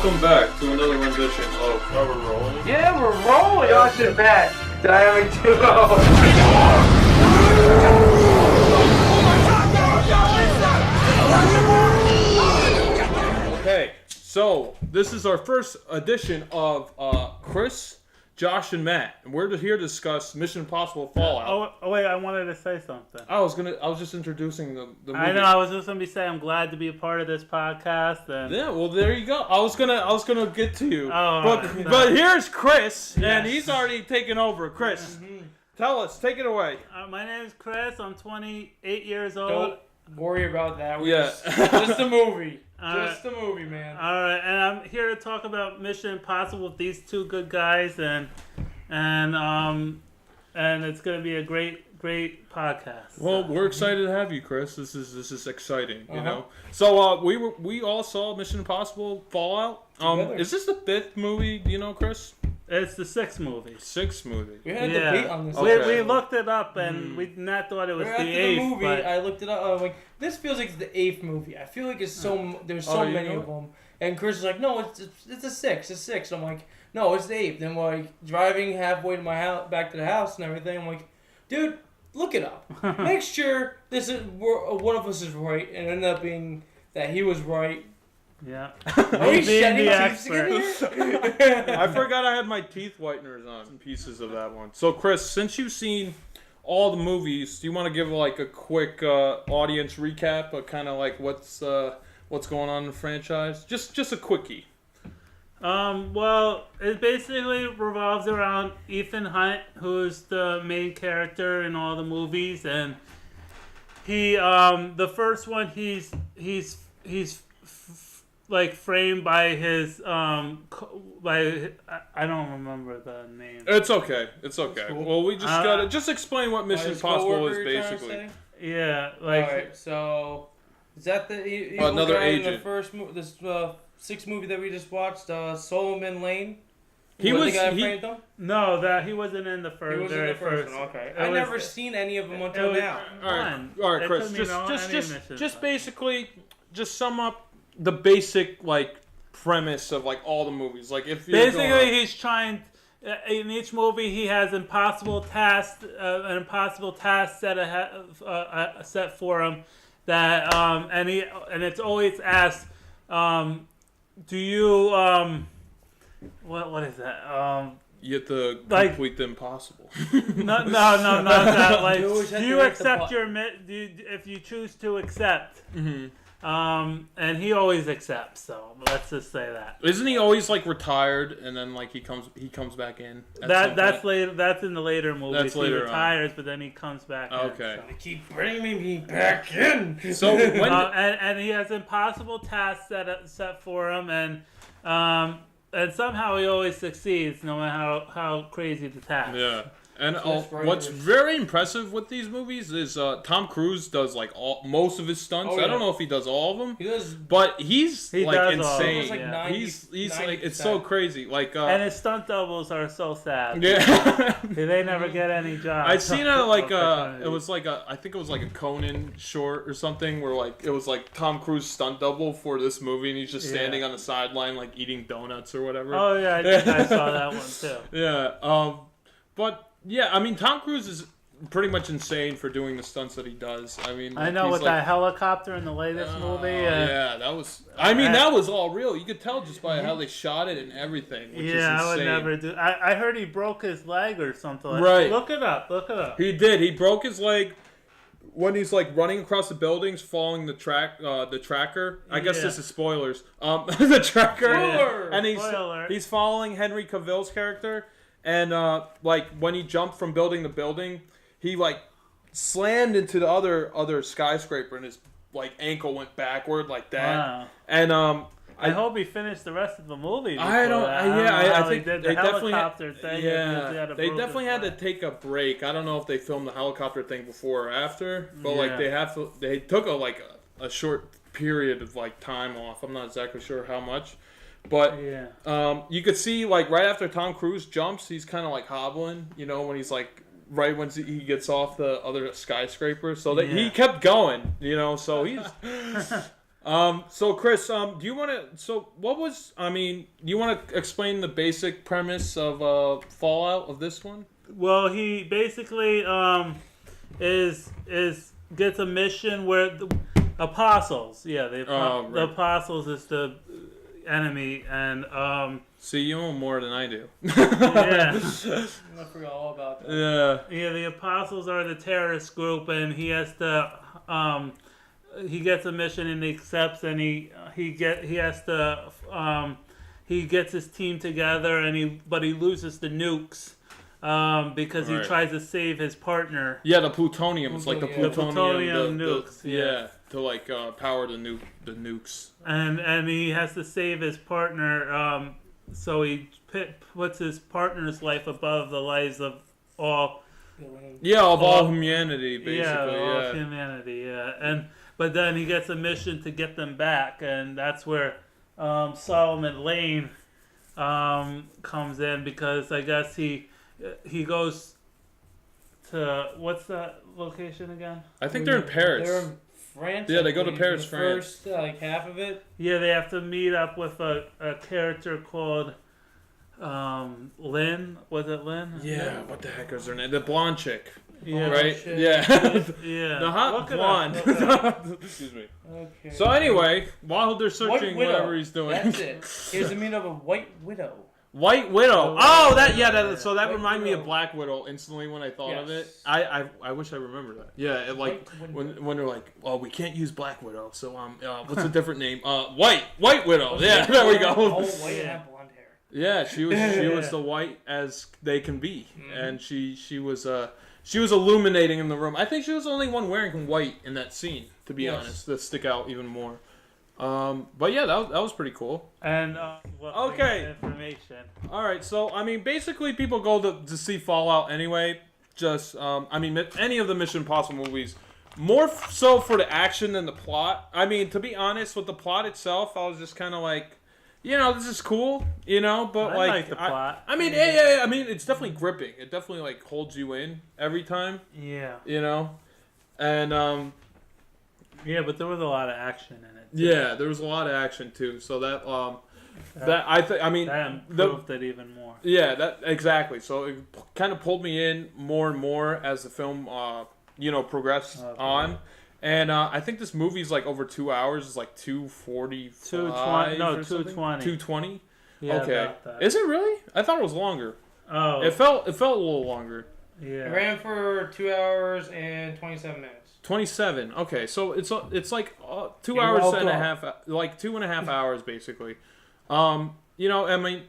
Welcome back to another rendition of Are We Rolling? Yeah, we're rolling. Austin back. Dynamic duo. Okay, so this is our first edition of Chris, Josh, and Matt, and we're here to discuss Mission Impossible Fallout. Oh wait, I wanted to say something. I was just introducing the movie. I know. I was just gonna be saying I'm glad to be a part of this podcast. And Yeah, well, there you go. I was gonna get to you, Oh, but here's Chris, and Yes. he's already taken over. Chris, tell us, take it away. My name is Chris. I'm 28 years old. Don't worry about that. Yeah. Just a movie. Alright. Just a movie, man. All right, and I'm here to talk about Mission Impossible with these two good guys, and it's gonna be a great podcast. Well, we're excited to have you, Chris. This is exciting, you know. So we all saw Mission Impossible Fallout. Together. Is this the 5th movie? Do you know, Chris? It's the 6th movie. 6th movie. We had a debate on this. Okay. We looked it up, and we not thought it was We're the after 8th. the movie. But I looked it up. I was like, this feels like it's the 8th movie. I feel like it's there's so you many know? of them. And Chris is like, no, it's a 6. It's 6. I'm like, no, it's the 8th. Then we're like driving halfway to my house, back to the house and everything. I'm like, dude, look it up. Make sure one of us is right, and it ended up being that he was right. yeah, Are you being shedding the teeth expert. together? I forgot I had my teeth whiteners on. Some pieces of that one. So, Chris, since you've seen all the movies, do you want to give like a quick audience recap of kind of like what's going on in the franchise? Just a quickie. Well, it basically revolves around Ethan Hunt, who's the main character in all the movies, and he, the first one, he's like framed by his, I don't remember the name. It's okay. It's okay. Cool. Well, we just gotta just explain what Mission His Impossible coworker, is you're trying to basically. say? Yeah, like, Alright, so is that the evil Another guy in agent. the first this 6th movie that we just watched, Solomon Lane? He Was was the guy he, framed him? no, that he wasn't in the He first, was in very the first one. first. Okay, It I was- never seen any of them until now. all right, Fun. all right, It Chris. could mean any Just mission. basically just sum up the basic like premise of like all the movies. Like if you're Basically, going, he's trying. In each movie, he has impossible tasks, an impossible task set for him. That and it's always asked, do you what is that? you have to like- complete the impossible. No, not that. Like, You always have do to you hit the accept button. if you choose to accept? Mm-hmm. And he always accepts. So let's just say that. Isn't he always like retired and then like he comes back in? That's later. That's in the later movies. That's later he on. retires, but then he comes back. Okay. In, so. They keep bringing me back in. So when And he has impossible tasks set for him, and somehow he always succeeds, no matter how crazy the task. yeah. And Just what's writers. very impressive with these movies is Tom Cruise does like most of his stunts. Oh, I yeah. don't know if he does all of them, He does. but he's He like does all of them. insane. Almost like Yeah. 90, He's 90%. like it's so crazy. Like And his stunt doubles are so sad. yeah. They never get any jobs. I'd seen it like Opportunities. it was like I think it was like a Conan short or something where like it was like Tom Cruise stunt double for this movie and he's just standing on the sideline like eating donuts or whatever. Oh yeah, I think I saw that one too. Yeah. But yeah, I mean Tom Cruise is pretty much insane for doing the stunts that he does. I mean, I know he's with like, that helicopter in the latest movie. yeah, that was. I mean, that was all real. You could tell just by how they shot it and everything. Which is Yeah, I would insane. never do. I heard he broke his leg or something. Like Right. Look it up. Look it up. He did. He broke his leg when he's like running across the buildings, following the tracker. I guess Yeah. this is spoilers. The tracker, Spoiler! and Spoiler. he's following Henry Cavill's character, and like when he jumped from building to building, he like slammed into the other skyscraper, and his like ankle went backward like that. Wow. And I hope he finished the rest of the movie. I don't. before that. Yeah, don't know I how think he did they the definitely helicopter thing. Yeah, He they broke definitely his had to leg. take a break. I don't know if they filmed the helicopter thing before or after, but like Yeah. they took a short period of like time off. I'm not exactly sure how much, but Yeah. you could see like right after Tom Cruise jumps, he's kind of like hobbling. You know, when he's like right when he gets off the other skyscraper. So he kept going. You know, so he's. So Chris, do you want to? So what was? I mean, do you want to explain the basic premise of Fallout of this one? Well, he basically is gets a mission where the apostles, the apostles is the enemy, and see, you know more than I do. yeah, I forgot all about that. Yeah. The apostles are the terrorist group, and he has to he gets a mission and he accepts, and he gets his team together, and but he loses the nukes. Because he tries to save his partner. Yeah, the plutonium. It's like the plutonium nukes. To like power the nukes. And he has to save his partner. So he puts his partner's life above the lives of all. All humanity, basically. All humanity. But then he gets a mission to get them back, and that's where Solomon Lane comes in, because I guess he goes to, what's that location again? I think they're in Paris. They're in France. Yeah, they go to Paris, France. First, half of it. Yeah, they have to meet up with a character called Lynn. Was it Lynn? Yeah, what the heck is her name? The blonde chick. Yeah, right? Shit. Yeah. Yeah. The hot blonde. Excuse me. Okay. So anyway, while they're searching whatever he's doing. That's it. Here's the meaning of a White Widow. White Widow. Oh, so that White reminded me Widow. of Black Widow instantly when I thought of it. Yes. I wish I remember that. Yeah, when they're like, oh, we can't use Black Widow, so what's a different name? White Widow. Yeah, there we go. Oh, white and have blonde hair. Yeah, she was the white as they can be, and she was illuminating in the room. I think she was the only one wearing white in that scene, to be honest, to stick out even more. But yeah, that was pretty cool. And okay, information. All right, so I mean, basically, people go to see Fallout anyway. Just any of the Mission Impossible movies, more so for the action than the plot. I mean, to be honest, with the plot itself, I was just kind of like, this is cool, but I like the plot. I mean, yeah, I mean, it's definitely gripping. It definitely like holds you in every time. Yeah. And yeah, but there was a lot of action in it. Yeah, there was a lot of action too. So that improved it even more. Yeah, that exactly. So it kind of pulled me in more and more as the film, progressed on. And I think this movie's like over 2 hours. It's like 2:45. 2:20. No, 2:20. 2:20. Yeah, okay. about that. Is it really? I thought it was longer. Oh. It felt a little longer. Yeah. It ran for 2 hours and 27 minutes. 27. Okay, so it's like 2 hours and a half, like 2.5 hours basically. I mean,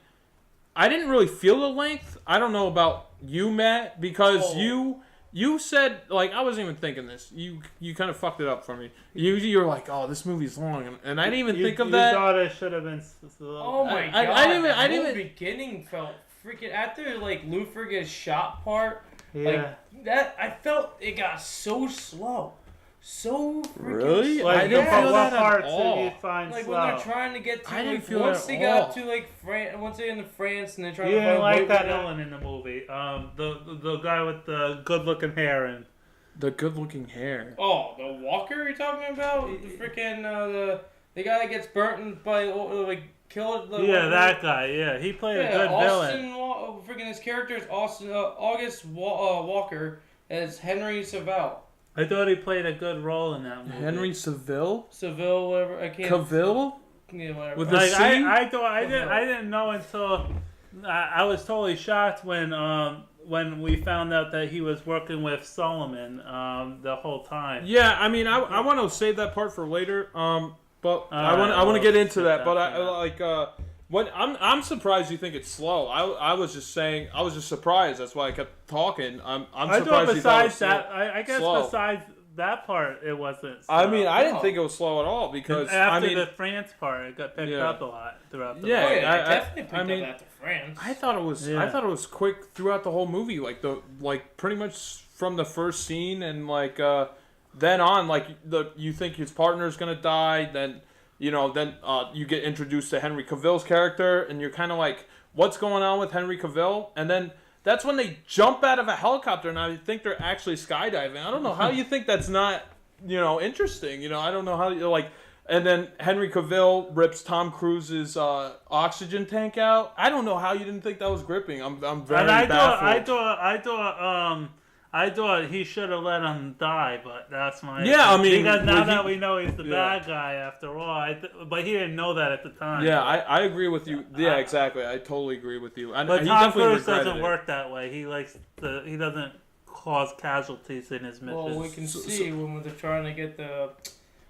I didn't really feel the length. I don't know about you, Matt, because you said, like, I wasn't even thinking this. You kind of fucked it up for me. You're like, oh, this movie's long, and I didn't even think of that. You thought it should have been slow. Oh my god! I didn't even. The beginning felt freaking after like Lou Ferrigno's shot part. Yeah. Like that, I felt it got so slow, so freaking Really? slow. Like, I didn't feel that at parts all. did you find Like slow? when they're trying to get to, I didn't like, feel once that they at got all. to like France, once they're into France and they're trying You to didn't find like White that Widow. villain in the movie. The guy with the good-looking hair and The good-looking hair. Oh, the Walker you're talking about? The freaking the guy that gets burnt by like killed. that guy. Yeah, he played a good villain. Freaking his character is August Walker as Henry Saville. I thought he played a good role in that movie. Henry Seville? Seville, whatever. I can't. Cavill? Yeah, whatever. With the Like C? I thought I didn't know until I was totally shocked when we found out that he was working with Solomon the whole time. Yeah, I mean, I want to save that part for later. But I want to get into that. But I'm surprised you think it's slow. I was just saying, I was just surprised. That's why I kept talking. I'm surprised thought you thought it was besides that, I guess slow. besides that part, it wasn't slow. I mean, I didn't think it was slow at all because after the France part, it got picked up a lot throughout the Yeah. Oh, yeah, I definitely picked mean, up after France. I thought it was. I thought it was quick throughout the whole movie. Like pretty much from the first scene and then on. Like you think his partner's gonna die, then you get introduced to Henry Cavill's character, and you're kind of like, what's going on with Henry Cavill? And then that's when they jump out of a helicopter, and I think they're actually skydiving. I don't know how you think that's not interesting. I don't know how And then Henry Cavill rips Tom Cruise's oxygen tank out. I don't know how you didn't think that was gripping. I'm very baffled. I thought he should have let him die, but that's my because now that we know he's the bad guy after all. But he didn't know that at the time. Yeah, I agree with you. Yeah, exactly. I totally agree with you. But Tom Cruise doesn't work that way. He doesn't cause casualties in his missions. Well, we can see when they're trying to get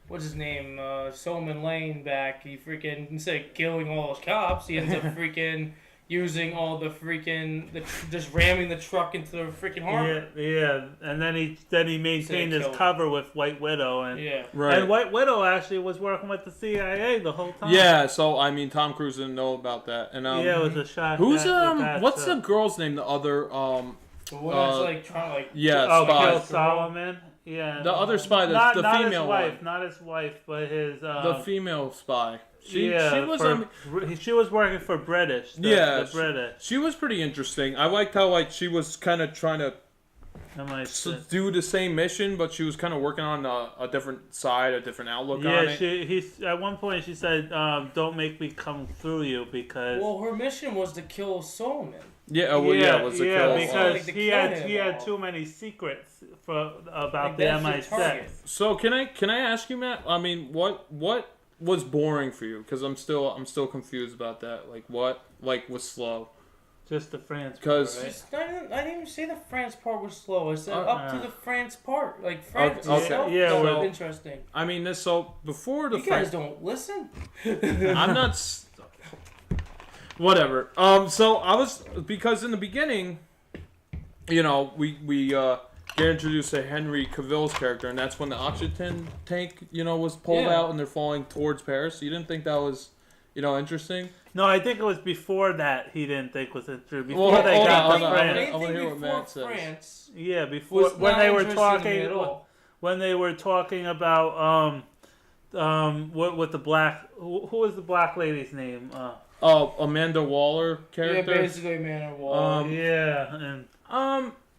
what's his name, Solomon Lane back. He freaking, instead of killing all those cops, he ends up freaking using all the just ramming the truck into the freaking harbor. Yeah, and then he maintained his cover with White Widow, and right. And White Widow actually was working with the CIA the whole time. Yeah, so I mean, Tom Cruise didn't know about that, and it was a shock. Who's what's the girl's name? The other the one that's trying to kill Solomon. Yeah, the other spy, the female wife, not his wife, but his the female spy. She was working for British. The British. She was pretty interesting. I liked how she was kind of trying to do the same mission, but she was kind of working on a different side, a different outlook on it. At one point she said, "Don't make me come through you," because her mission was to kill Solomon. Because he had too many secrets about the MI6. So can I ask you, Matt? I mean, what was boring for you? Because I'm still confused about that. Like what was slow? Just the France part, right? I didn't even say the France part was slow. I said up to the France part. Like France itself was interesting. I mean, before the... You guys don't listen. I'm not... Whatever. So I was... Because in the beginning, we get introduced to Henry Cavill's character, and that's when the oxygen tank, was pulled out and they're falling towards Paris. You didn't think that was, interesting? No, I think it was before that he didn't think was interesting. Before they got to France. I want to hear what Matt says. Yeah, before when they were talking about what the black who was the black lady's name? Amanda Waller character. Yeah, basically Amanda Waller.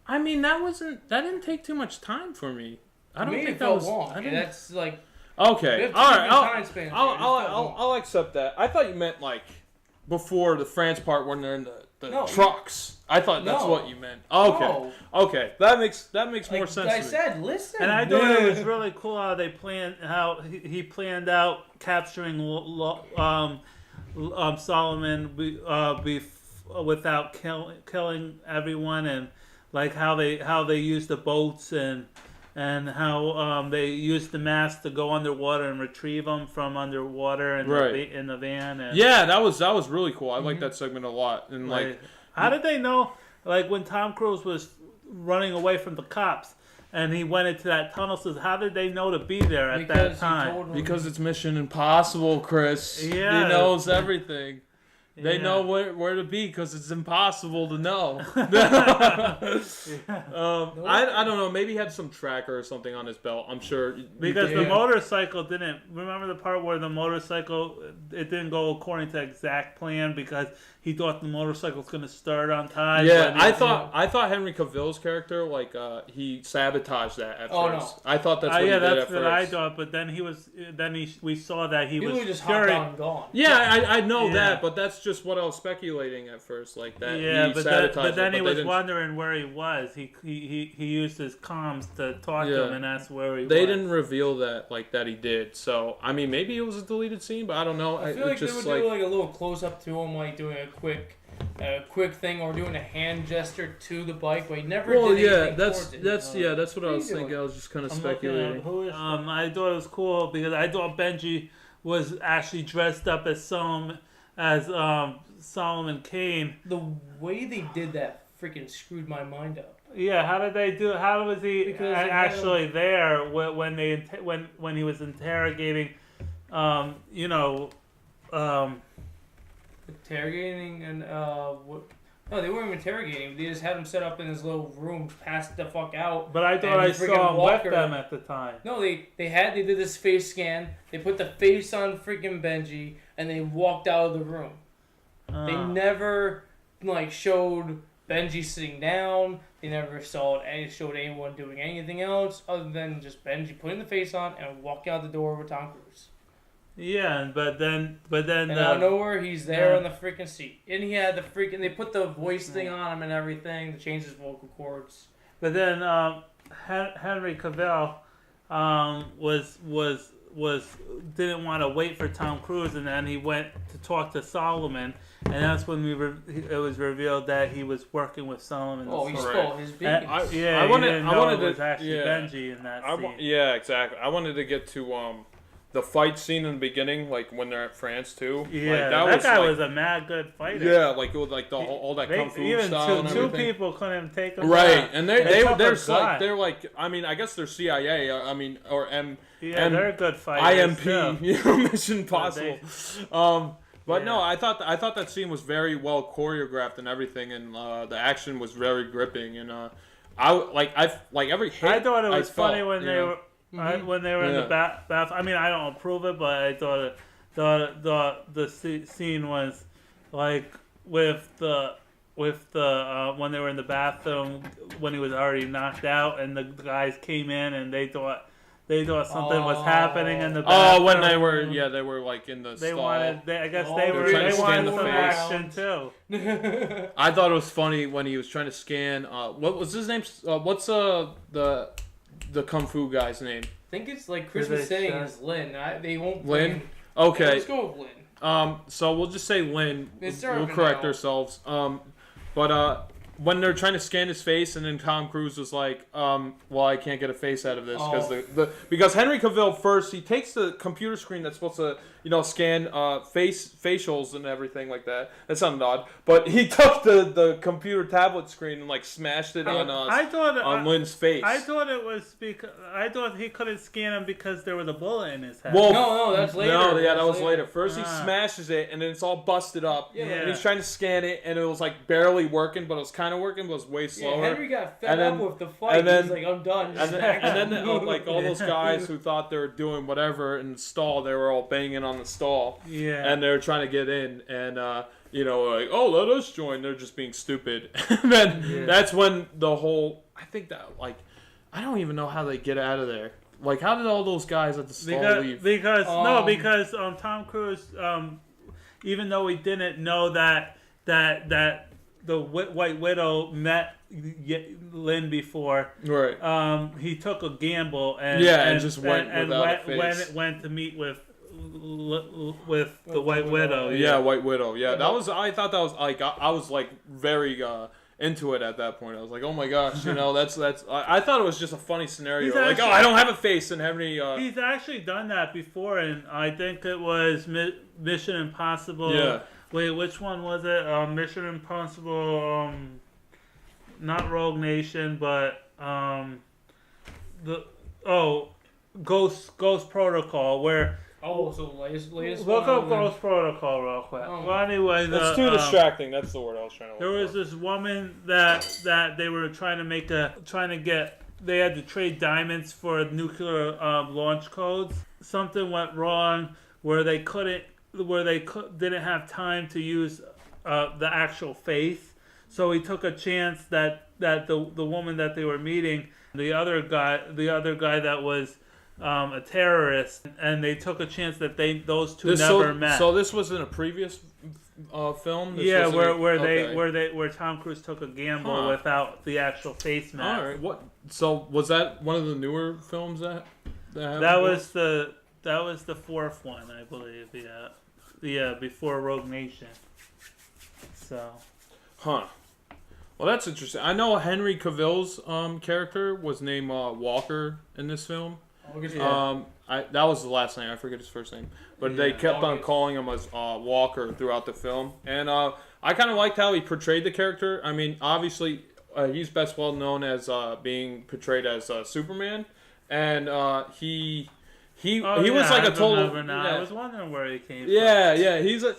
I mean, that didn't take too much time for me. I don't think that was long. That's like okay. All right, I'll accept that. I thought you meant like before the France part when they're in the trucks. I thought that's what you meant. Okay, okay, that makes more sense. I said, listen. And I thought it was really cool how he planned out capturing Solomon without killing everyone, and like how they used the boats and how they used the mask to go underwater and retrieve them from underwater in the van. And that was really cool. I like that segment a lot. And how did they know? Like when Tom Cruise was running away from the cops and he went into that tunnel, says, how did they know to be there at that time? Because it's Mission Impossible, Chris. Yeah, he knows everything. They know where to be because it's impossible to know. I don't know. Maybe he had some tracker or something on his belt. I'm sure. Because the motorcycle didn't... Remember the part where the motorcycle... It didn't go according to exact plan because he thought the motorcycle was going to start on time. Yeah, I thought Henry Cavill's character, he sabotaged that at first. No. I thought that's what he did at first. That's what I thought, but then we saw that he was just hopped on and gone. Yeah, I know that, but that's just what I was speculating at first, like that. Yeah, but then he was wondering where he was. He used his comms to talk to him and ask where he was. They didn't reveal that he did. So I mean, maybe it was a deleted scene, but I don't know. I feel like they would do a little close up to him, like doing a quick thing or doing a hand gesture to the bike, but he never did anything that's what I was thinking. I was just kind of speculating. I thought it was cool because I thought Benji was actually dressed up as Solomon Kane. The way they did that freaking screwed my mind up. Yeah, how did they do it? How was he actually there when he was interrogating interrogating and no, they weren't even interrogating. They just had him set up in his little room, passed the fuck out. But I thought I saw him with them at the time. No, they did this face scan. They put the face on freaking Benji, and they walked out of the room. They never showed Benji sitting down. They never showed anyone doing anything else other than just Benji putting the face on and walking out the door with Tom Cruise. Yeah, but then And out of nowhere, he's there on the freaking seat. And he had the freaking... They put the voice thing on him and everything to change his vocal cords. But then Henry Cavill was didn't want to wait for Tom Cruise, and then he went to talk to Solomon, and that's when it was revealed that he was working with Solomon. Oh, he stole his beacons. I wanted it was actually Benji in that scene. Yeah, exactly. I wanted to get to the fight scene in the beginning, like when they're at France too. Yeah, like, that guy was a mad good fighter. Yeah, like it was like all that kung fu even style and two everything. people couldn't take him right, down. and they're like I mean I guess they're CIA. I mean or they're good fighters. IMP, you know, Mission Impossible. But no, I thought that scene was very well choreographed and everything, and the action was very gripping. And every hit. I thought it was funny felt, when they were. When they were in the bath, I mean, I don't approve it, but I thought the scene was like with the when they were in the bathroom when he was already knocked out, and the guys came in and they thought something was happening in the bathroom. Oh, when they were like in the stall. I guess they wanted some action too. I thought it was funny when he was trying to scan. What was his name? What's the kung fu guy's name? I think it's like Chris was saying is Lin. They won't. Lin. Okay. Yeah, let's go with Lin. So we'll just say Lin. We'll correct ourselves. But when they're trying to scan his face, and then Tom Cruise was like, well, I can't get a face out of this because Henry Cavill first he takes the computer screen that's supposed to scan facials and everything like that. That sounded odd, but he took the computer tablet screen and like smashed it on Lynn's face. I thought it was because I thought he couldn't scan him because there was a bullet in his head. Well, no, that's later. No, yeah, that was later. First he smashes it, and then it's all busted up. Yeah. And he's trying to scan it, and it was like barely working, but it was kind of working, but it was way slower. Yeah, Henry got fed up with the fight. He's like, I'm done. And then like all those guys who thought they were doing whatever in the stall, they were all banging on the stall. Yeah. And they were trying to get in, and like, oh, let us join. They're just being stupid. And then that's when the whole. I think that like, I don't even know how they get out of there. Like, how did all those guys at the stall leave? Because Tom Cruise, even though he didn't know that the White Widow met Lynn before, right? He took a gamble and just went without a face. Went to meet with the White Widow. Yeah, White Widow. Yeah, that was. I thought that was like I was like very into it at that point. I was like, oh my gosh, that's. I thought it was just a funny scenario. Like, I don't have a face, and Henry. He's actually done that before, and I think it was Mission Impossible. Yeah. Wait, which one was it? Mission Impossible. Not Rogue Nation, but Ghost Protocol, where. Oh, so latest look up Ghost Protocol real quick. Oh. Well, anyway, it's too distracting. That's the word I was trying to. There was this woman that they were trying to get. They had to trade diamonds for nuclear launch codes. Something went wrong where they didn't have time to use the actual face. So he took a chance that the woman that they were meeting, the other guy that was a terrorist, and they took a chance that those two never met. So this was in a previous film. Where Tom Cruise took a gamble without the actual face mask. All right. What? So was that one of the newer films that was the fourth one, I believe. Yeah, before Rogue Nation. So. Huh. Well, that's interesting. I know Henry Cavill's character was named Walker in this film. That was the last name. I forget his first name, but they kept on calling him as Walker throughout the film, and I kind of liked how he portrayed the character. I mean, obviously, he's best well known as being portrayed as Superman, and he was like a total. I was wondering where he came from. Yeah, he's a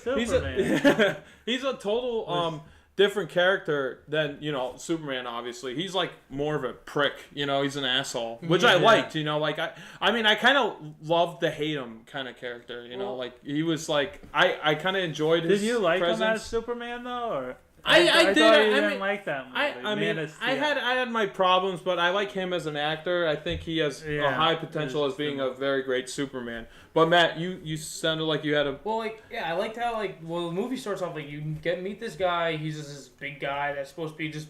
total different character than Superman. Obviously, he's like more of a prick. He's an asshole, which I liked. Like I mean, I kind of loved the hate him kind of character. Like he was like I kind of enjoyed his. Did you like presence. him as Superman though, or? I did. thought you I didn't mean, like that movie. I mean, Man of Steel. I had my problems, but I like him as an actor. I think he has a high potential as being a very great Superman. But Matt, you sounded like you had a Well, I liked how the movie starts off you meet this guy. He's just this big guy that's supposed to be just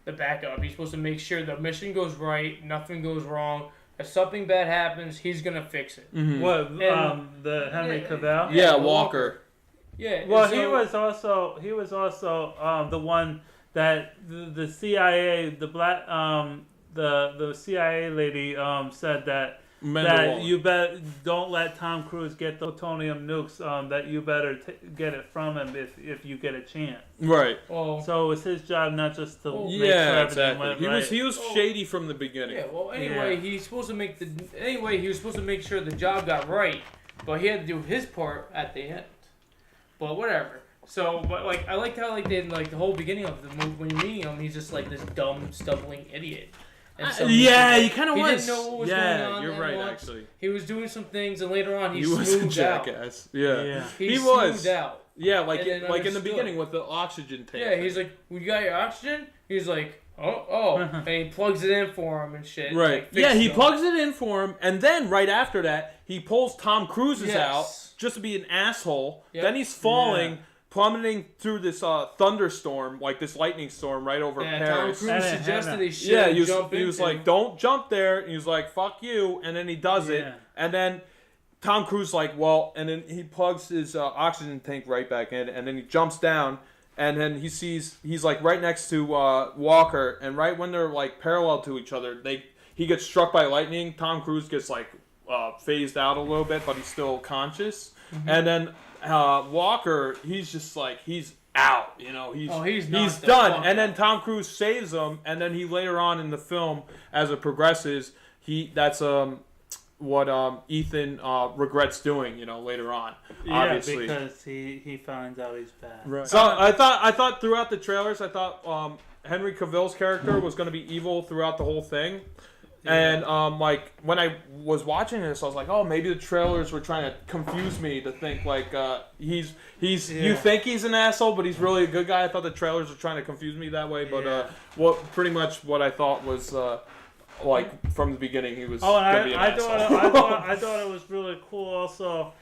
the backup. He's supposed to make sure the mission goes right, nothing goes wrong. If something bad happens, he's gonna fix it. Mm-hmm. What? The Henry Cavill? Yeah, Walker. Yeah. Well, he was also the one that the CIA, the CIA lady said that you don't let Tom Cruise get the plutonium nukes. That you better get it from him if you get a chance. Right. Well, so it was his job not just to make sure everything went right. He was shady from the beginning. Yeah. Well, anyway, he was supposed to make sure the job got right, but he had to do his part at the end. But whatever. So, but I liked how they the whole beginning of the movie when you're meeting him, he's just this dumb, stumbling idiot. And so he kind of was. He didn't know what was going on. You're right. Actually, he was doing some things, and later on, he was a smoothed out. jackass. Yeah. He was smoothed out. Yeah, like in the beginning with the oxygen tank. Yeah, he's like, "Well, you got your oxygen?" He's like, "Oh," and he plugs it in for him and shit. Right. He plugs it in for him, and then right after that, he pulls Tom Cruise's out just to be an asshole. Yep. Then he's falling. Plummeting through this thunderstorm, like this lightning storm right over Paris. Tom Cruise suggested he should jump in. He was like, don't jump there. And he was like, fuck you. And then he does it. And then Tom Cruise and then he plugs his oxygen tank right back in. And then he jumps down. And then he's like right next to Walker. And right when they're like parallel to each other, he gets struck by lightning. Tom Cruise gets phased out a little bit, but he's still conscious. Mm-hmm. And then Walker, he's just he's out, he's done. And then Tom Cruise saves him, and then he later on in the film, as it progresses, that's what Ethan regrets doing, later on. Obviously, because he finds out he's bad. Right. So I thought throughout the trailers, Henry Cavill's character was going to be evil throughout the whole thing. And when I was watching this, I was like, oh, maybe the trailers were trying to confuse me to think you think he's an asshole, but he's really a good guy. I thought the trailers were trying to confuse me that way, but pretty much what I thought was from the beginning he was gonna be an asshole. I thought it was really cool also.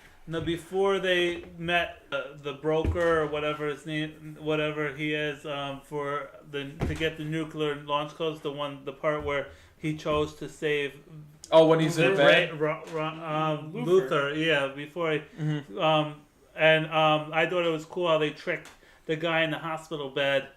Before they met the broker or whatever his name, whatever he is, to get the nuclear launch codes, the part where he chose to save. Oh, when he's in bed. Luther, before he. Mm-hmm. I thought it was cool how they tricked the guy in the hospital bed.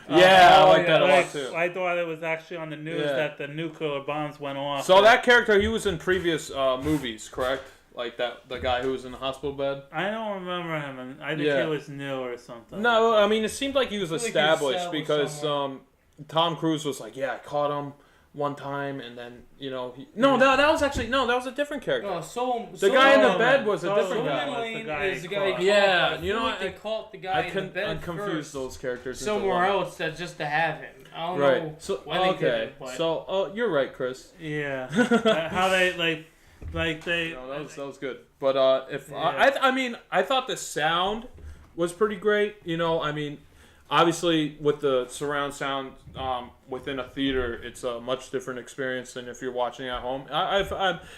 I like that a lot too. I thought it was actually on the news that the nuclear bombs went off. So that character, he was in previous movies, correct? Like the guy who was in the hospital bed? I don't remember him. I think he was new or something. No, I mean, it seemed like he was established because Tom Cruise was like, I caught him one time, and then, that was a different character. No, the guy in the bed was a different guy. Is the guy they caught the guy in the bed I'm confused those characters. Somewhere else just to have him. I don't know why they did it. But. So, you're right, Chris. Yeah. How they... that was good. But I thought the sound was pretty great. Obviously with the surround sound within a theater, it's a much different experience than if you're watching at home.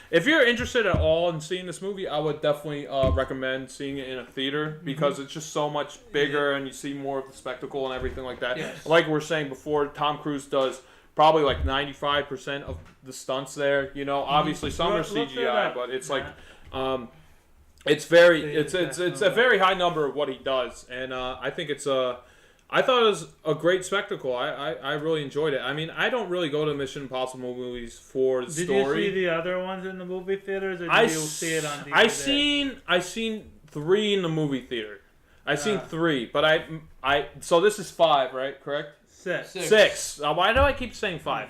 If you're interested at all in seeing this movie, I would definitely recommend seeing it in a theater because it's just so much bigger and you see more of the spectacle and everything like that. Yes. Like we were saying before, Tom Cruise does probably 95% of the stunts there. Obviously some are CGI, but it's it's a very high number of what he does, and I think I thought it was a great spectacle. I really enjoyed it. I mean, I don't really go to Mission Impossible movies for the story. Did you see the other ones in the movie theaters, or did you see it on DVD? I seen 3 in the movie theater. I seen 3, but so this is 5, right? Correct? 6. Why do I keep saying 5?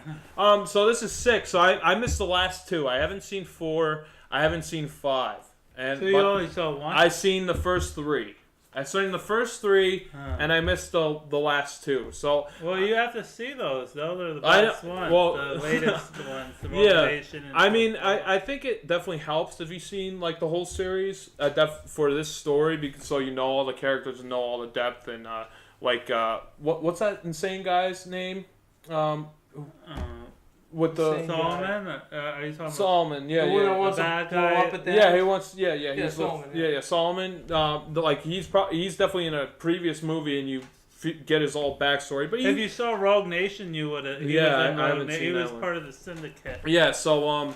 So this is 6. So I missed the last 2. I haven't seen 4. I haven't seen 5. So you only saw 1? I seen the first 3. I seen the first 3, and I missed the last 2. So you have to see those. Those are the best ones. The latest ones. The motivation. I mean, I think it definitely helps if you've seen the whole series for this story, because so you know all the characters and know all the depth and like what's that insane guy's name? With the Solomon? Are you talking Solomon? Yeah, the one that wants to blow up at that. Yeah, he wants. Yeah, he's Solomon. Solomon. Like he's definitely in a previous movie, and you get his whole backstory. But if you saw Rogue Nation, you would have. I haven't seen He was that one. part of the syndicate. Yeah, so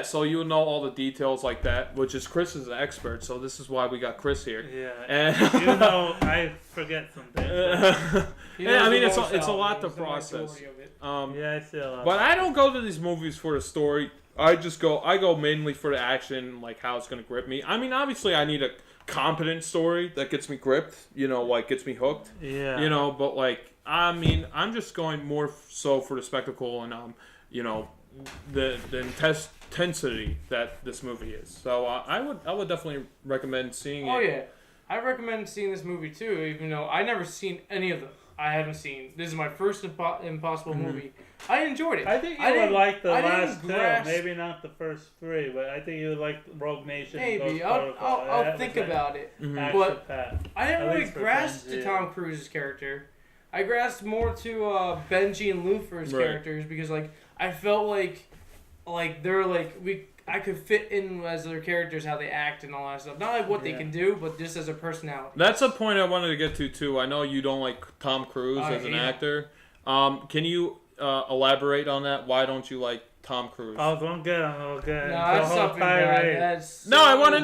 so you know all the details like that, which is Chris is an expert, so this is why we got Chris here. Yeah, and even though I forget some things. Yeah, I mean it's a lot to process. Yeah, I see a lot. But I don't go to these movies for the story. I go mainly for the action, like how it's gonna grip me. I mean, obviously I need a competent story that gets me gripped, like gets me hooked. Yeah. But like I mean, I'm just going more so for the spectacle and the intensity that this movie is. So I would definitely recommend seeing it. Oh yeah, I recommend seeing this movie too. Even though I never seen any of them, I haven't seen. This is my first Impossible movie. I enjoyed it. I think you would like the I last two. grasp- Maybe not the first three, but I think you would like Rogue Nation. Maybe And Ghost Protocol. I'll That think was like about it. action But packed. I didn't At really least for grasp Benji, to yeah. Tom Cruise's character. I grasped more to Benji and Luthor's Right. characters because like I felt like they're like I could fit in as their characters, how they act and all that stuff. Not like what they can do, but just as a personality. That's a point I wanted to get to too. I know you don't like Tom Cruise as an actor. Can you elaborate on that? Why don't you like Tom Cruise? Oh, don't get him. Don't get him. No, that's something bad. No, I want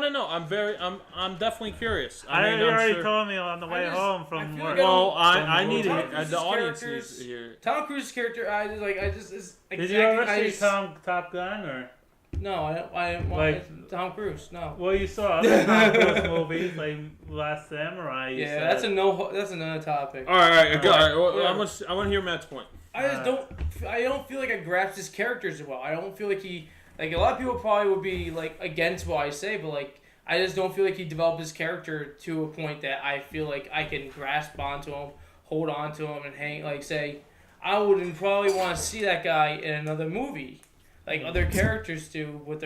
to know. I'm definitely curious. I mean, you I'm already sure. told me on the way I home feel from like work. Well, I From need Tom to hear, Cruise's the audience characters- needs to hear. Tom Cruise's character, it's Did you ever see Top Gun or? No, I didn't want Like- Tom Cruise. No. Well, you saw other Tom Cruise movies like Last Samurai. You Yeah, said. that's another topic. All right. Well, Yeah. I want to hear Matt's point. I just don't feel like I grasped his characters well. I don't feel like he like a lot of people probably would be like against what I say, but like I just don't feel like he developed his character to a point that I feel like I can grasp onto him, hold on to him, and say I wouldn't probably want to see that guy in another movie, like other characters do with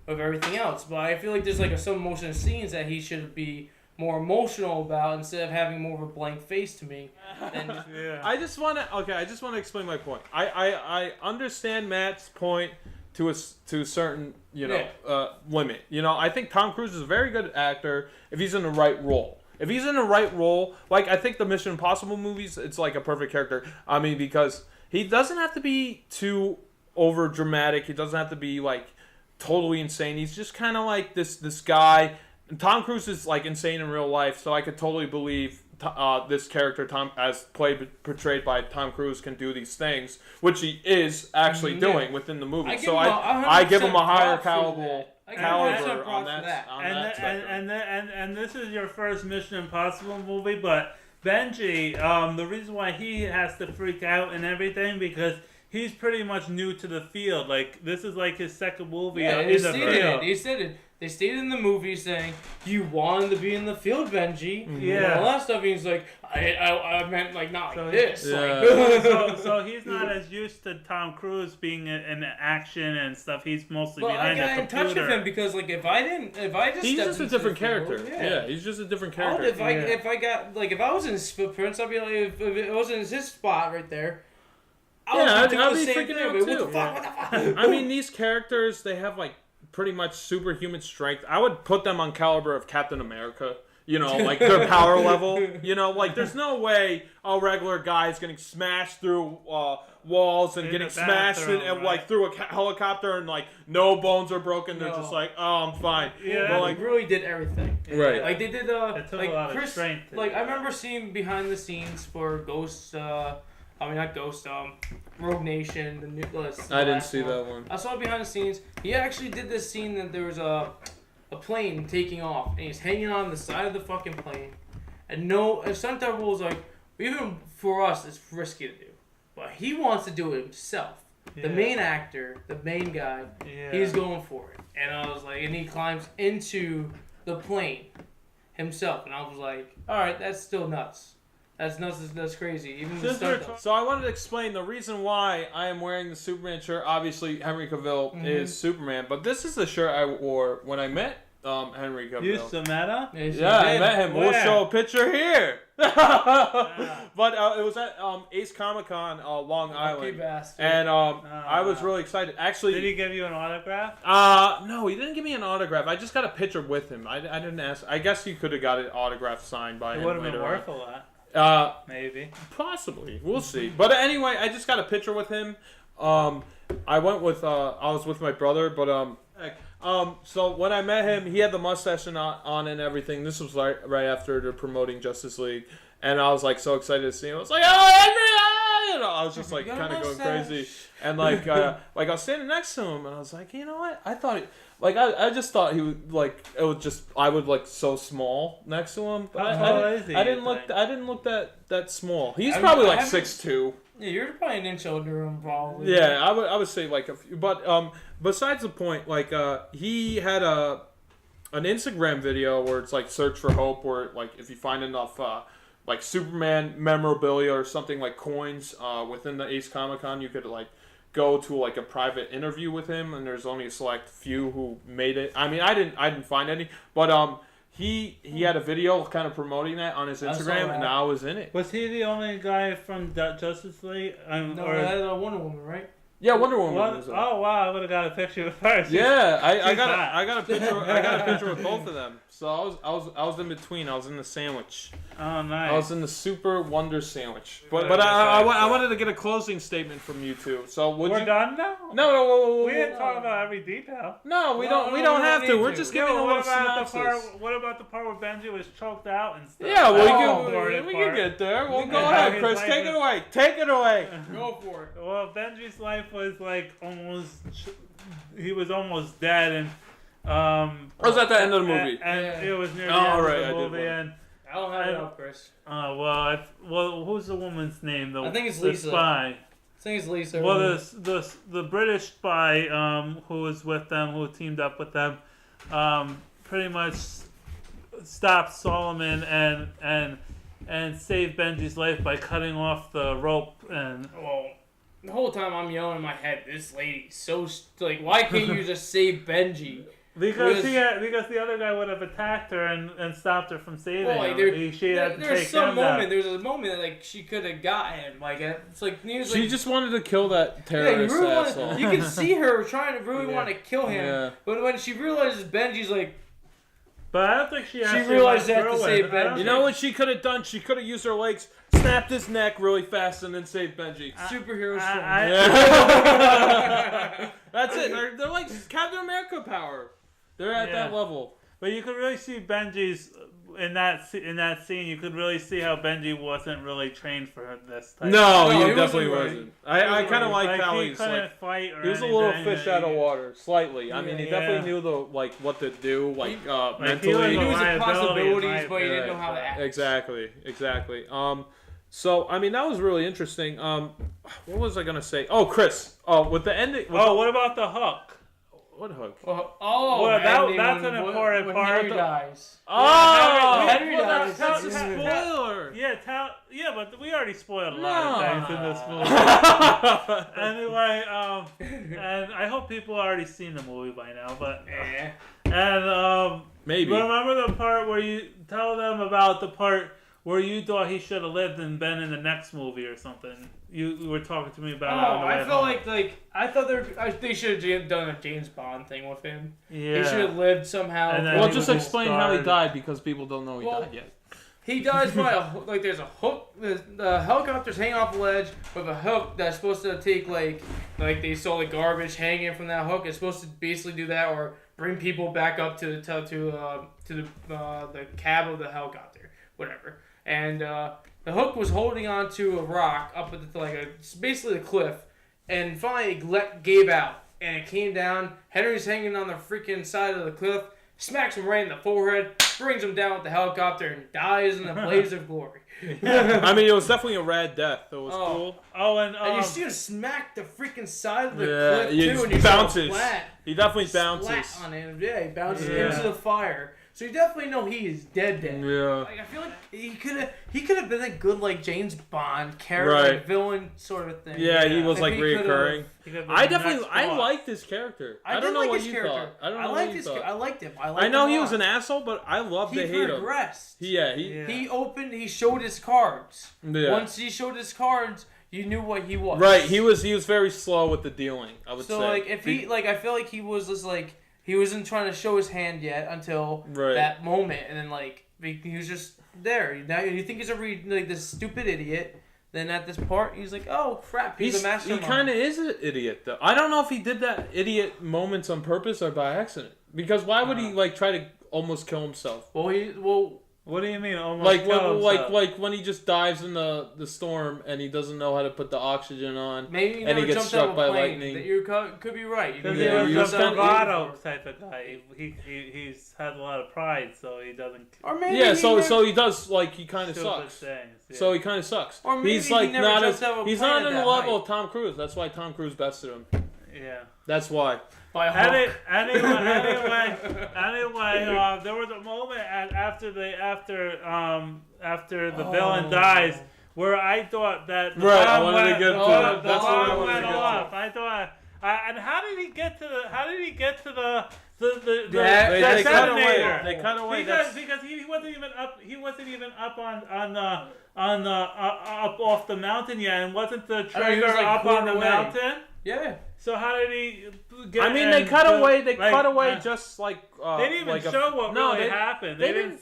everything else. But I feel like there's like some emotional scenes that he should be more emotional about instead of having more of a blank face to me. Than just, Yeah. I just want to explain my point. I understand Matt's point to a certain limit. I think Tom Cruise is a very good actor if he's in the right role. If he's in the right role, like I think the Mission Impossible movies, it's like a perfect character. I mean, because he doesn't have to be too over dramatic. He doesn't have to be like totally insane. He's just kind of like this guy. And Tom Cruise is like insane in real life, so I could totally believe this character, portrayed by Tom Cruise, can do these things, which he is actually doing within the movie. So I give him a higher caliber on that. And this is your first Mission Impossible movie, but Benji, the reason why he has to freak out and everything because he's pretty much new to the field. Like this is like his second movie in the field. He said it. They stated in the movie saying, "You wanted to be in the field, Benji." Yeah. And all that stuff. He's like, I meant like not So like this. Yeah. So he's not as used to Tom Cruise being in action and stuff. He's mostly Well, I behind got the in computer. touch with him because like if I just He's stepped just a into different the field, character. Yeah, he's just a different I would- character. if I got like if I was in his footprints, I'd be like if it wasn't his spot right there. Yeah, I'd I'd the be same freaking thing, out but too. What the fuck? I mean, these characters, they have like pretty much superhuman strength. I would put them on caliber of Captain America. Like their power level. Like there's no way a regular guy is getting smashed through walls and In getting the smashed bathroom, and right? like through a helicopter and like no bones are broken. They're No. just like, oh, I'm fine. Yeah. Well, Like like, really did everything. right. Like they did It took like a lot of Chris, strength to like do I that. remember seeing behind the scenes for Rogue Nation, the new list. I didn't see that one. I saw it behind the scenes. He actually did this scene that there was a plane taking off and he's hanging on the side of the fucking plane. And stunt double was like, even for us, it's risky to do. But he wants to do it himself. Yeah. The main actor, the main guy, Yeah. he's going for it. And I was like, and he climbs into the plane himself. And I was like, alright, that's still nuts. That's nuts, that's crazy. Even the stunt double. So I wanted to explain the reason why I am wearing the Superman shirt. Obviously, Henry Cavill is Superman, but this is the shirt I wore when I met Henry Cavill. You used to met him? Yeah, I met him. We'll Where? show a picture here. But it was at Ace Comic Con, Long Island, and I was really excited. Actually, did he give you an autograph? No, he didn't give me an autograph. I just got a picture with him. I didn't ask. I guess he could have got an autograph signed by him. It would have been later worth on. a lot. Maybe. Possibly. We'll see. But anyway, I just got a picture with him. I went with I was with my brother, but so when I met him, he had the mustache on and everything. This was right after the promoting Justice League, and I was like so excited to see him. I was like, "Oh, Henry!" You know, I was just like kind of going crazy, and like I was standing next to him, and I was like, you know what? I thought, I just thought he would I would like so small next to him. But I didn't look that small. He's probably like 6'2". Yeah, you're probably an inch older than him, probably. Yeah, I would say like a few. But besides the point, like he had an Instagram video where it's like search for hope, where like if you find enough like Superman memorabilia or something like coins within the Ace Comic Con, you could like go to like a private interview with him, and there's only a select few who made it. I mean, I didn't find any, but He had a video kind of promoting that on his Instagram, and I was in it. Was he the only guy from Justice League? No, or had Wonder Woman, right? Yeah, Wonder Woman. Was oh wow, I would have got a picture with her. Yeah, I got a picture. I got a picture with both of them. So I was in between. I was in the sandwich. Oh, nice. I was in the Super Wonder Sandwich. But I wanted to get a closing statement from you two. So we're done now? No. We didn't talk about every detail. No, we don't have to. We're just giving a little synopsis. What about the part where Benji was choked out and stuff? Yeah, we can get there. Well, go ahead, Chris. Take it away. Take it away. Go for it. Well, Benji's life was like he was almost dead, and I was at the end of the movie, and it was near the end of the movie, and I don't have it up, Chris. Well, who's the woman's name? I think it's Lisa. The spy. I think it's Lisa. Well, the British spy who was with them, who teamed up with them, pretty much stopped Solomon and saved Benji's life by cutting off the rope and. Well, the whole time I'm yelling in my head, this lady's so like, why can't you just save Benji? Because the other guy would have attacked her and stopped her from saving him. There's a moment that like she could have got him. Like it's like she just wanted to kill that terrorist asshole. You can see her trying to really want to kill him, but when she realizes Benji's like. But I don't think she realized that to save Benji. You know what she could have done? She could have used her legs, snapped his neck really fast, and then saved Benji. Superhero strength. That's it. They're like Captain America power. They're at that level. But you could really see Benji's in that scene. You could really see how Benji wasn't really trained for this type. No, he definitely wasn't. I kind of like how he couldn't fight or he was a little fish out of water, slightly. I mean, he definitely knew what to do, mentally. He knew the possibilities, but he didn't know how to act. Exactly. So I mean, that was really interesting. What was I gonna say? Oh, Chris. With the ending. What about the hook? What hook? That's an important part. Henry dies. Henry dies. That's a spoiler. Yeah, but we already spoiled a lot of things in this movie. Anyway, and I hope people already seen the movie by now. But and maybe remember the part where you tell them about the part where you thought he should have lived and been in the next movie or something. You were talking to me about. I felt I thought they should have done a James Bond thing with him. Yeah, he should have lived somehow. Well, just explain how he died because people don't know he died yet. He dies by there's a hook. The helicopter's hanging off the ledge with a hook that's supposed to take like they saw the garbage hanging from that hook. It's supposed to basically do that or bring people back up to the cab of the helicopter, whatever. And the hook was holding onto a rock up at basically the cliff, and finally it gave out, and it came down. Henry's hanging on the freaking side of the cliff, smacks him right in the forehead, brings him down with the helicopter, and dies in a blaze of glory. I mean, it was definitely a rad death. It was cool. And you see him smack the freaking side of the cliff too, and he bounces. Flat, he definitely bounces. Flat on him. Yeah, he bounces into the fire. So you definitely know he is dead. Yeah. Like I feel like he could have been a good like James Bond character, Right. like, villain sort of thing. Yeah, he was If like he reoccurring. I liked his character. I don't know like what his you character. thought. I don't know liked what you his. thought. I liked him. I know he was an asshole, but I love to hate him. Progressed. He showed his cards. Yeah. Once he showed his cards, you knew what he was. Right, he was very slow with the dealing, I would say. So like if he like I feel like he was just like he wasn't trying to show his hand yet until that moment, and then like he was just there. Now you think he's like this stupid idiot. Then at this part, he's like, "Oh crap, he's a mastermind." He kind of is an idiot, though. I don't know if he did that idiot moments on purpose or by accident. Because why would he like try to almost kill himself? What do you mean? Like when he just dives in the storm and he doesn't know how to put the oxygen on, maybe and he gets struck by lightning. You could be right. Because he was a bravado type of guy. He's had a lot of pride, so he doesn't. Or maybe so he does like he kind of sucks. Things, yeah. So he kind of sucks. Or maybe he's like he's not on the level of Tom Cruise. That's why Tom Cruise bested him. Yeah. That's why. Anyway, there was a moment after the villain dies where I thought that the bomb went off. I thought, and how did he get to the detonator? They cut away because he wasn't even up on the up off the mountain yet, and wasn't the trigger up on the mountain? Yeah. So how did he get? I mean, they cut away. They cut away just like they didn't even show what really happened. They didn't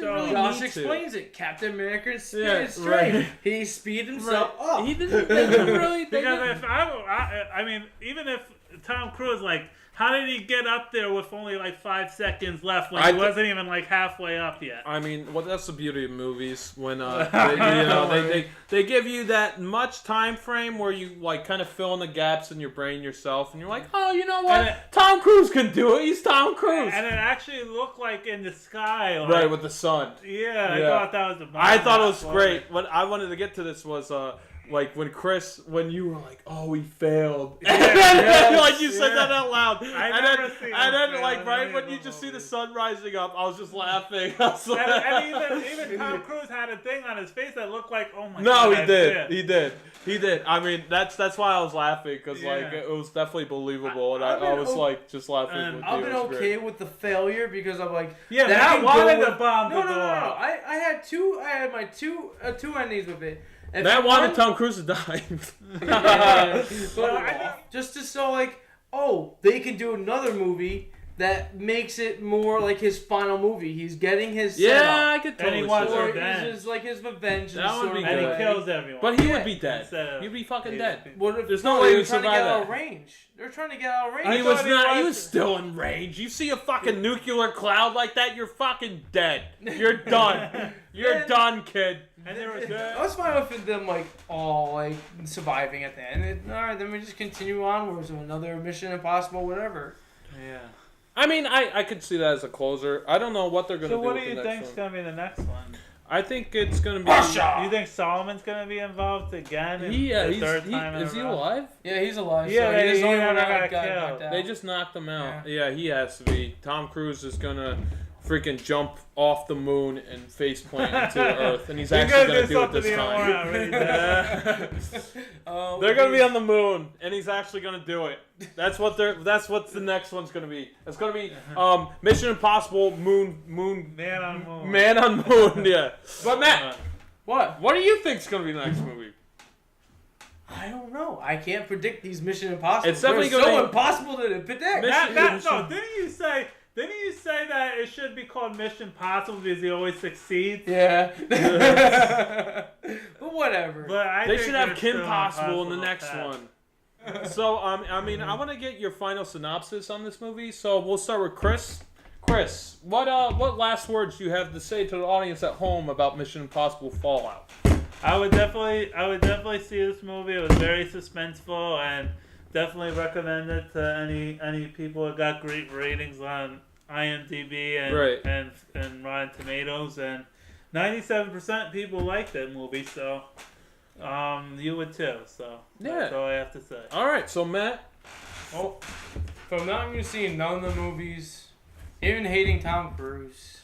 show. Really Josh explains it. Captain America's speed straight. Right. He speed himself up. He didn't. They didn't really. Because if I mean, even if Tom Cruise how did he get up there with only like 5 seconds left when he wasn't even like halfway up yet? I mean, that's the beauty of movies when they give you that much time frame where you like kind of fill in the gaps in your brain yourself, and you're like, oh, you know what? Tom Cruise can do it. He's Tom Cruise. And it actually looked like in the sky, right with the sun. Yeah, I thought that was. I thought it was great. What I wanted to get to this was like when you were like, oh, he failed. Like you said that out loud. And then like right when you just see the sun rising up, I was just laughing. And even Tom Cruise had a thing on his face that looked like, oh my god. No, he did. I mean, that's why I was laughing, because like it was definitely believable, and I was like just laughing with you. I've been okay with the failure because I'm like, Matt wanted the bomb to go off. I had my two endings with it. Matt wanted Tom Cruise to die. Just to show like, oh, they can do another movie that makes it more like his final movie. He's getting his setup. I could totally. And he wants revenge. It's like his revenge. That would be good. And he kills everyone. But he would be dead. He'd be fucking dead. What if there's no way he would survive survive out of that? range? They're trying to get out of range. He was not. He was still in range. You see a fucking nuclear cloud like that, you're fucking dead. You're done. You're done, kid. And there was I was fine with them like all like surviving at the end. All right, then we just continue onwards with another Mission Impossible, whatever. Yeah. I mean, I could see that as a closer. I don't know what they're gonna do. So what with do you the next think's one. gonna be the next one? I think it's gonna be. You think Solomon's gonna be involved again? Is he alive? Yeah, he's alive. Yeah, so he never got killed. They just knocked him out. Yeah, he has to be. Tom Cruise is gonna freaking jump off the moon and face plant into the earth, and he's actually gonna do it this time. They're gonna be on the moon, and he's actually gonna do it. That's what the next one's gonna be. It's gonna be Mission Impossible Man on Moon. Man on Moon. Yeah. But Matt, what do you think's gonna be the next movie? I don't know. I can't predict these Mission Impossible. It's definitely They're so impossible to predict. No, didn't you say that it should be called Mission Possible because he always succeeds? Yeah. But whatever. But they should have Kim Possible in the next one. So, I mean, I want to get your final synopsis on this movie. So we'll start with Chris. Chris, what last words do you have to say to the audience at home about Mission Impossible Fallout? I would definitely see this movie. It was very suspenseful and definitely recommend it to any people that got great ratings on IMDb and Rotten Tomatoes, and 97% people like that movie, so you would too. So that's all I have to say. All right, so Matt. Well, from not even seeing none of the movies, even hating Tom Cruise,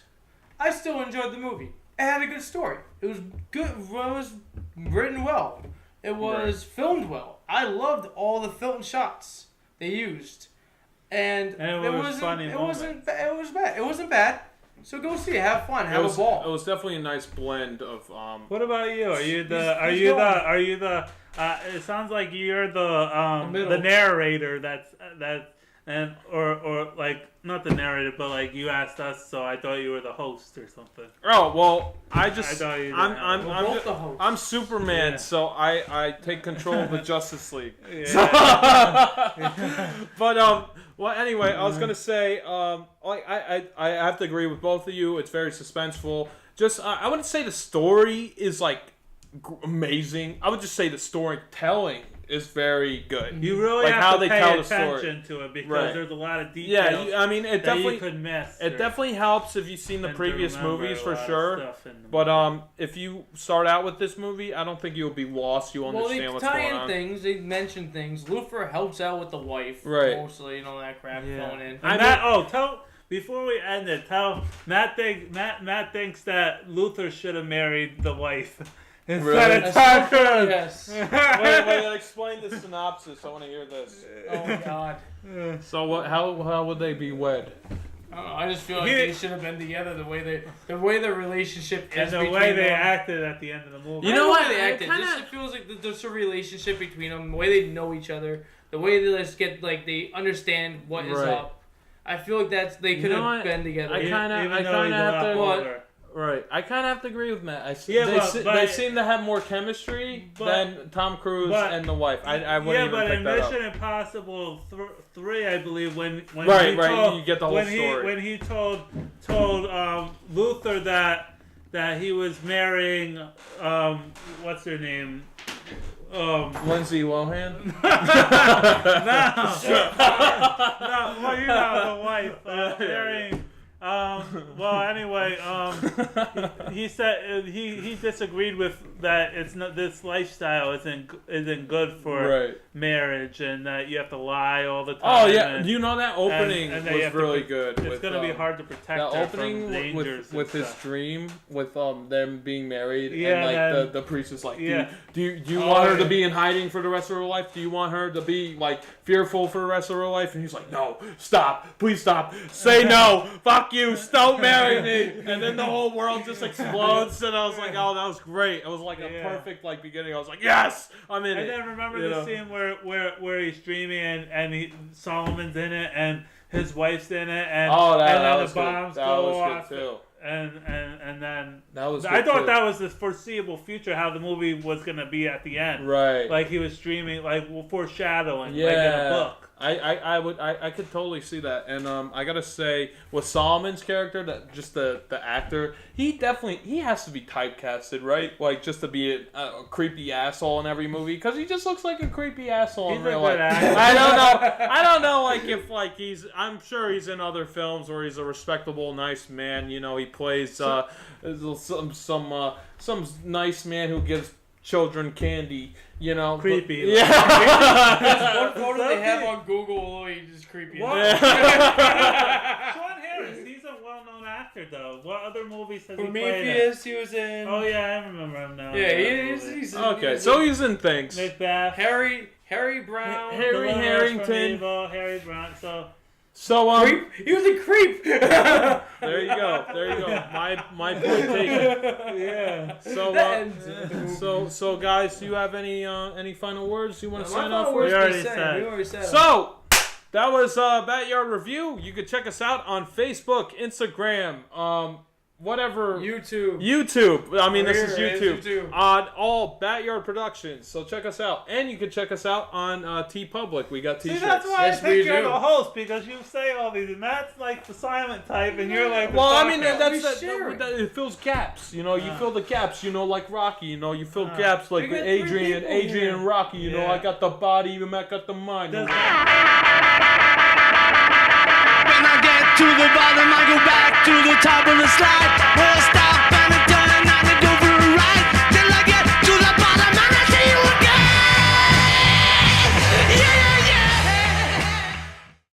I still enjoyed the movie. It had a good story. It was good. It was written well. It was filmed well. I loved all the film shots they used, and it wasn't funny. It wasn't bad. It wasn't bad. So go see it. Have fun. Have a ball. It was definitely a nice blend of. What about you? Are you the? It sounds like you're the narrator. Or like not the narrator, but like you asked us, so I thought you were the host or something. Oh well, I'm Superman, so I take control of the Justice League. But well anyway, I was gonna say I have to agree with both of you. It's very suspenseful. Just I wouldn't say the story is like amazing. I would just say the storytelling is very good. You really like have how to they pay tell the attention story. to it because there's a lot of details. Yeah, I mean, it definitely you could miss. It definitely helps if you've seen the previous movies for sure. But if you start out with this movie, I don't think you'll be lost. You understand what's going on. They tie in things. They mention things. Luther helps out with the wife, mostly. You know that crap going in. Before we end it, Matt thinks that Luther should have married the wife. Really? Yes. Wait, explain the synopsis. I want to hear this. Oh, God. So what? How would they be wed? I just feel like they should have been together the way their relationship is. And the way they acted at the end of the movie. You know what they acted? It feels like there's a relationship between them. The way they know each other. The way they just get, like, they understand what is up. I feel like they could have been together. I kind of have to. Right, I kind of have to agree with Matt. They seem to have more chemistry than Tom Cruise and the wife. I wouldn't even pick that up. Mission Impossible 3, I believe, when you get the whole story. When he told Luther that he was marrying what's her name? Lindsay Lohan? No, well, you know the wife. Marrying. Well, anyway, he said he disagreed with that. It's not, this lifestyle isn't good for marriage, and that you have to lie all the time. Oh yeah, you know that opening was really good. It's going to be hard to protect her from dangers with his dream with them being married, and like the priest is like, do you want her to be in hiding for the rest of her life? Do you want her to be like fearful for the rest of her life? And he's like, no, stop, please stop, say no, fuck you, don't marry me. And then the whole world just explodes, and I was like, oh, that was great. It was like a perfect like beginning. I was like, yes, I'm in it. And then remember the scene where he's dreaming and Solomon's in it and his wife's in it, and then the bombs go off. And then that was I thought that was the foreseeable future, how the movie was gonna be at the end. Right. Like he was dreaming, like foreshadowing, like in a book. I could totally see that, and I gotta say with Solomon's character, that just the actor, he has to be typecasted, right? Like just to be a creepy asshole in every movie, because he just looks like a creepy asshole in real life. I don't know, like if like I'm sure he's in other films where he's a respectable, nice man. You know, he plays some nice man who gives children candy, you know. Creepy. There's one photo they have on Google, he's just creepy. Sean Harris, he's a well-known actor, though. What other movies has he played in? Prometheus, he was in. Oh, yeah, I remember him now. Yeah, he's okay, so he's in things. Macbeth. Harry Brown. Harry Harrington. Harry Brown, So creep? He was a creep. There you go. My point taken. Yeah. So guys, do you have any final words you want to sign off We with? already said. So that was Batyard Review. You can check us out on Facebook, Instagram, whatever. YouTube. I mean, this is YouTube. On all Batyard Productions. So check us out. And you can check us out on TeePublic. We got t-shirts. See, that's why I think you're the host, because you say all these, and Matt's like the silent type, and you're like the well, I mean, it fills gaps. You know, you fill the gaps, you know, like Rocky. You know, you fill gaps like Adrian and Rocky. You know, I got the body, you Matt got the mind. When I get to the bottom, I go back to the top of the slide.